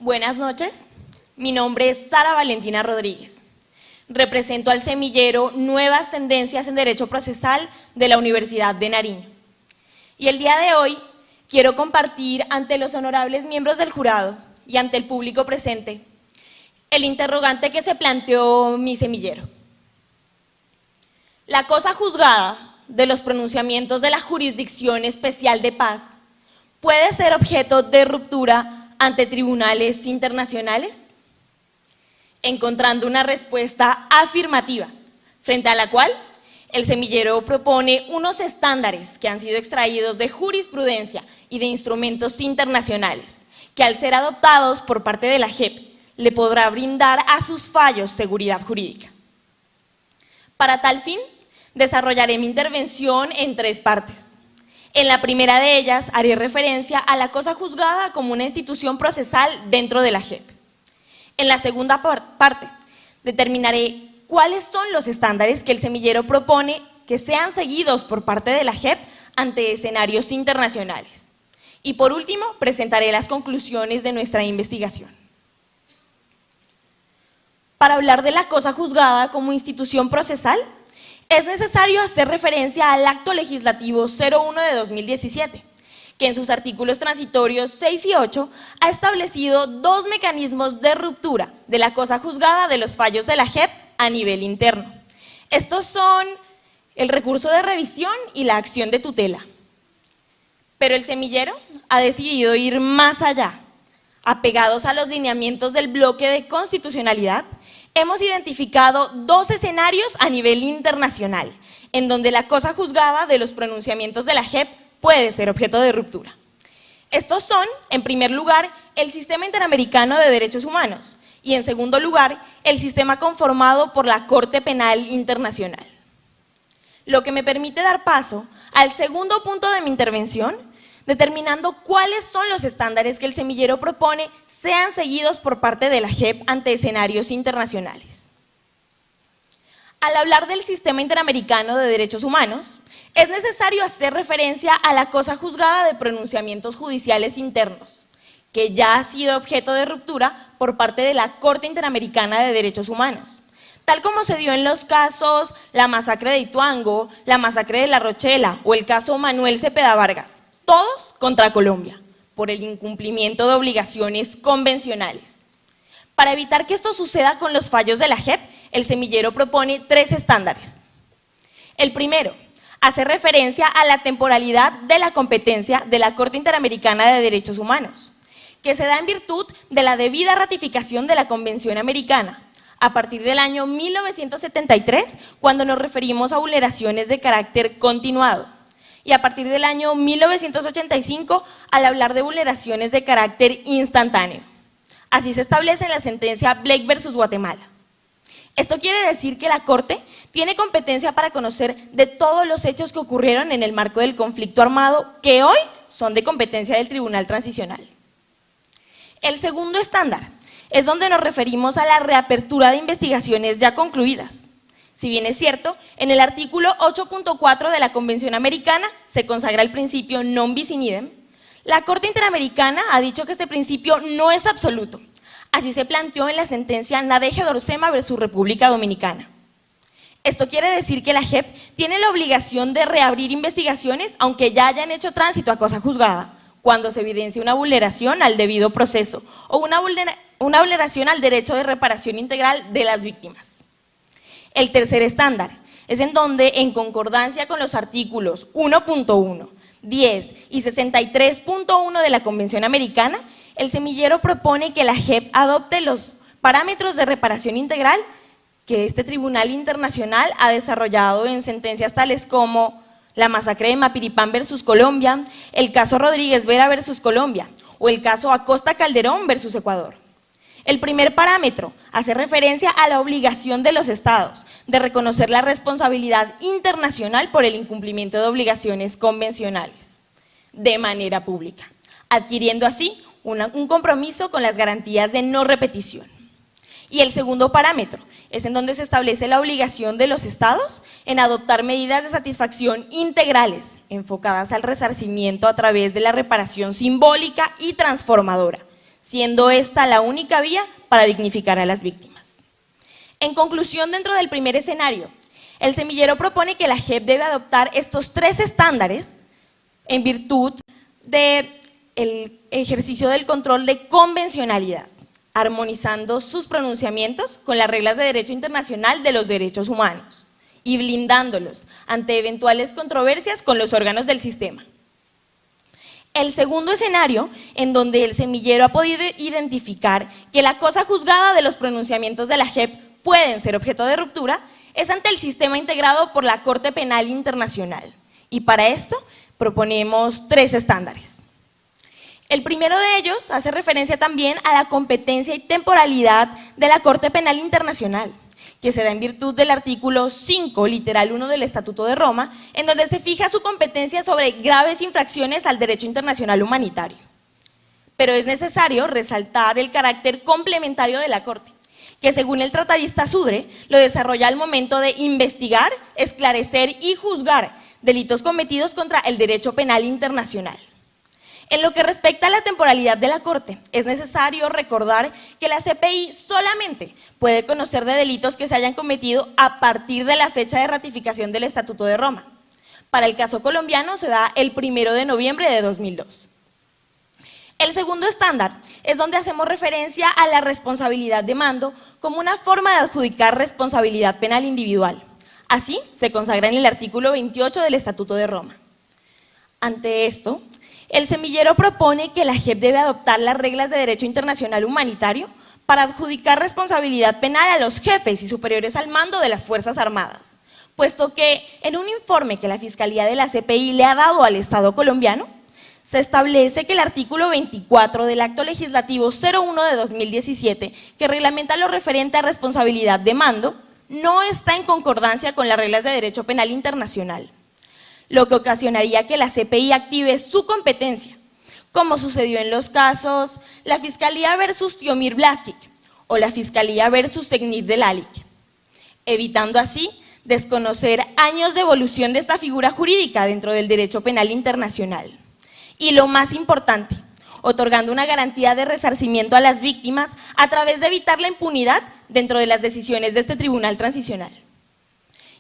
Buenas noches, mi nombre es Sara Valentina Rodríguez. Represento al semillero Nuevas Tendencias en Derecho Procesal de la Universidad de Nariño. Y el día de hoy quiero compartir ante los honorables miembros del jurado y ante el público presente el interrogante que se planteó mi semillero. La cosa juzgada de los pronunciamientos de la Jurisdicción Especial de Paz puede ser objeto de ruptura ante tribunales internacionales, encontrando una respuesta afirmativa, frente a la cual el semillero propone unos estándares que han sido extraídos de jurisprudencia y de instrumentos internacionales, que al ser adoptados por parte de la JEP, le podrá brindar a sus fallos seguridad jurídica. Para tal fin, desarrollaré mi intervención en tres partes. En la primera de ellas, haré referencia a la cosa juzgada como una institución procesal dentro de la JEP. En la segunda parte, determinaré cuáles son los estándares que el semillero propone que sean seguidos por parte de la JEP ante escenarios internacionales. Y por último, presentaré las conclusiones de nuestra investigación. Para hablar de la cosa juzgada como institución procesal, es necesario hacer referencia al Acto Legislativo 01 de 2017, que en sus artículos transitorios 6 y 8 ha establecido dos mecanismos de ruptura de la cosa juzgada de los fallos de la JEP a nivel interno. Estos son el recurso de revisión y la acción de tutela. Pero el semillero ha decidido ir más allá. Apegados a los lineamientos del bloque de constitucionalidad, hemos identificado dos escenarios a nivel internacional, en donde la cosa juzgada de los pronunciamientos de la JEP puede ser objeto de ruptura. Estos son, en primer lugar, el Sistema Interamericano de Derechos Humanos y, en segundo lugar, el sistema conformado por la Corte Penal Internacional. Lo que me permite dar paso al segundo punto de mi intervención, determinando cuáles son los estándares que el semillero propone sean seguidos por parte de la JEP ante escenarios internacionales. Al hablar del Sistema Interamericano de Derechos Humanos, es necesario hacer referencia a la cosa juzgada de pronunciamientos judiciales internos, que ya ha sido objeto de ruptura por parte de la Corte Interamericana de Derechos Humanos, tal como se dio en los casos la masacre de Ituango, la masacre de La Rochela o el caso Manuel Cepeda Vargas, todos contra Colombia, por el incumplimiento de obligaciones convencionales. Para evitar que esto suceda con los fallos de la JEP, el semillero propone tres estándares. El primero, hace referencia a la temporalidad de la competencia de la Corte Interamericana de Derechos Humanos, que se da en virtud de la debida ratificación de la Convención Americana, a partir del año 1973, cuando nos referimos a vulneraciones de carácter continuado, y a partir del año 1985 al hablar de vulneraciones de carácter instantáneo. Así se establece en la sentencia Blake versus Guatemala. Esto quiere decir que la Corte tiene competencia para conocer de todos los hechos que ocurrieron en el marco del conflicto armado que hoy son de competencia del Tribunal Transicional. El segundo estándar es donde nos referimos a la reapertura de investigaciones ya concluidas. Si bien es cierto, en el artículo 8.4 de la Convención Americana se consagra el principio non bis in idem, la Corte Interamericana ha dicho que este principio no es absoluto. Así se planteó en la sentencia Nadege Dorsema versus República Dominicana. Esto quiere decir que la JEP tiene la obligación de reabrir investigaciones aunque ya hayan hecho tránsito a cosa juzgada, cuando se evidencia una vulneración al debido proceso o una vulneración al derecho de reparación integral de las víctimas. El tercer estándar es en donde, en concordancia con los artículos 1.1, 10 y 63.1 de la Convención Americana, el semillero propone que la JEP adopte los parámetros de reparación integral que este Tribunal Internacional ha desarrollado en sentencias tales como la masacre de Mapiripán versus Colombia, el caso Rodríguez Vera versus Colombia o el caso Acosta Calderón versus Ecuador. El primer parámetro hace referencia a la obligación de los estados de reconocer la responsabilidad internacional por el incumplimiento de obligaciones convencionales de manera pública, adquiriendo así un compromiso con las garantías de no repetición. Y el segundo parámetro es en donde se establece la obligación de los estados en adoptar medidas de satisfacción integrales enfocadas al resarcimiento a través de la reparación simbólica y transformadora, siendo esta la única vía para dignificar a las víctimas. En conclusión, dentro del primer escenario, el semillero propone que la JEP debe adoptar estos 3 estándares en virtud del ejercicio del control de convencionalidad, armonizando sus pronunciamientos con las reglas de derecho internacional de los derechos humanos y blindándolos ante eventuales controversias con los órganos del sistema. El segundo escenario, en donde el semillero ha podido identificar que la cosa juzgada de los pronunciamientos de la JEP pueden ser objeto de ruptura, es ante el sistema integrado por la Corte Penal Internacional. Y para esto proponemos 3 estándares. El primero de ellos hace referencia también a la competencia y temporalidad de la Corte Penal Internacional, que se da en virtud del artículo 5, literal 1 del Estatuto de Roma, en donde se fija su competencia sobre graves infracciones al derecho internacional humanitario. Pero es necesario resaltar el carácter complementario de la Corte, que según el tratadista Sudre, lo desarrolla al momento de investigar, esclarecer y juzgar delitos cometidos contra el derecho penal internacional. En lo que respecta a la temporalidad de la Corte, es necesario recordar que la CPI solamente puede conocer de delitos que se hayan cometido a partir de la fecha de ratificación del Estatuto de Roma. Para el caso colombiano se da el 1 de noviembre de 2002. El segundo estándar es donde hacemos referencia a la responsabilidad de mando como una forma de adjudicar responsabilidad penal individual. Así se consagra en el artículo 28 del Estatuto de Roma. Ante esto, el semillero propone que la JEP debe adoptar las reglas de derecho internacional humanitario para adjudicar responsabilidad penal a los jefes y superiores al mando de las Fuerzas Armadas, puesto que en un informe que la Fiscalía de la CPI le ha dado al Estado colombiano, se establece que el artículo 24 del Acto Legislativo 01 de 2017, que reglamenta lo referente a responsabilidad de mando, no está en concordancia con las reglas de derecho penal internacional, lo que ocasionaría que la CPI active su competencia, como sucedió en los casos la Fiscalía versus Tiomir Blaskic o la Fiscalía versus Segnit Delalic, evitando así desconocer años de evolución de esta figura jurídica dentro del derecho penal internacional. Y lo más importante, otorgando una garantía de resarcimiento a las víctimas a través de evitar la impunidad dentro de las decisiones de este tribunal transicional.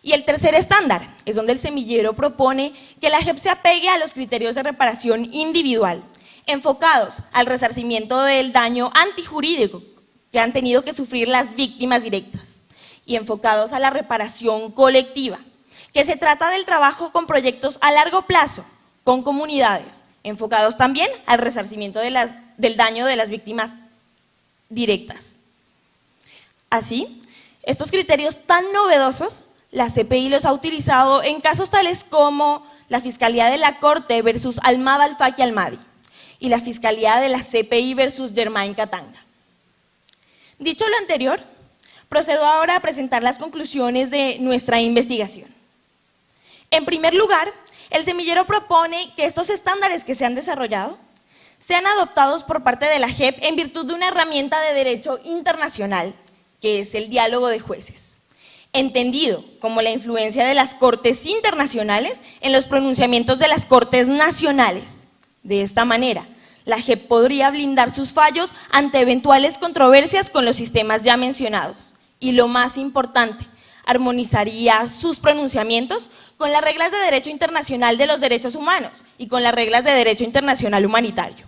Y el tercer estándar es donde el semillero propone que la JEP se apegue a los criterios de reparación individual, enfocados al resarcimiento del daño antijurídico que han tenido que sufrir las víctimas directas y enfocados a la reparación colectiva, que se trata del trabajo con proyectos a largo plazo, con comunidades, enfocados también al resarcimiento del daño de las víctimas directas. Así, estos criterios tan novedosos, la CPI los ha utilizado en casos tales como la Fiscalía de la Corte versus Almada Al-Faki Al-Mahdi y la Fiscalía de la CPI versus Germain Katanga. Dicho lo anterior, procedo ahora a presentar las conclusiones de nuestra investigación. En primer lugar, el semillero propone que estos estándares que se han desarrollado sean adoptados por parte de la JEP en virtud de una herramienta de derecho internacional, que es el diálogo de jueces, entendido como la influencia de las cortes internacionales en los pronunciamientos de las cortes nacionales. De esta manera, la JEP podría blindar sus fallos ante eventuales controversias con los sistemas ya mencionados. Y lo más importante, armonizaría sus pronunciamientos con las reglas de derecho internacional de los derechos humanos y con las reglas de derecho internacional humanitario.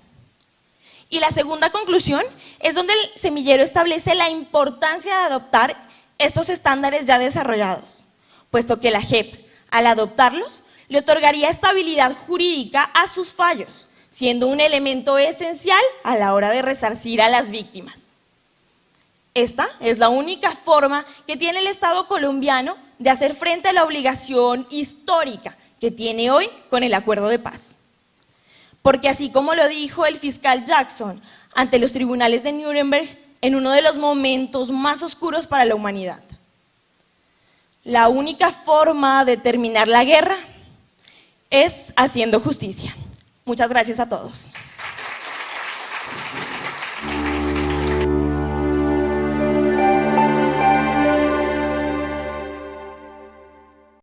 Y la segunda conclusión es donde el semillero establece la importancia de adoptar estos estándares ya desarrollados, puesto que la JEP, al adoptarlos, le otorgaría estabilidad jurídica a sus fallos, siendo un elemento esencial a la hora de resarcir a las víctimas. Esta es la única forma que tiene el Estado colombiano de hacer frente a la obligación histórica que tiene hoy con el acuerdo de paz. Porque así como lo dijo el fiscal Jackson ante los tribunales de Nuremberg en uno de los momentos más oscuros para la humanidad, la única forma de terminar la guerra es haciendo justicia. Muchas gracias a todos.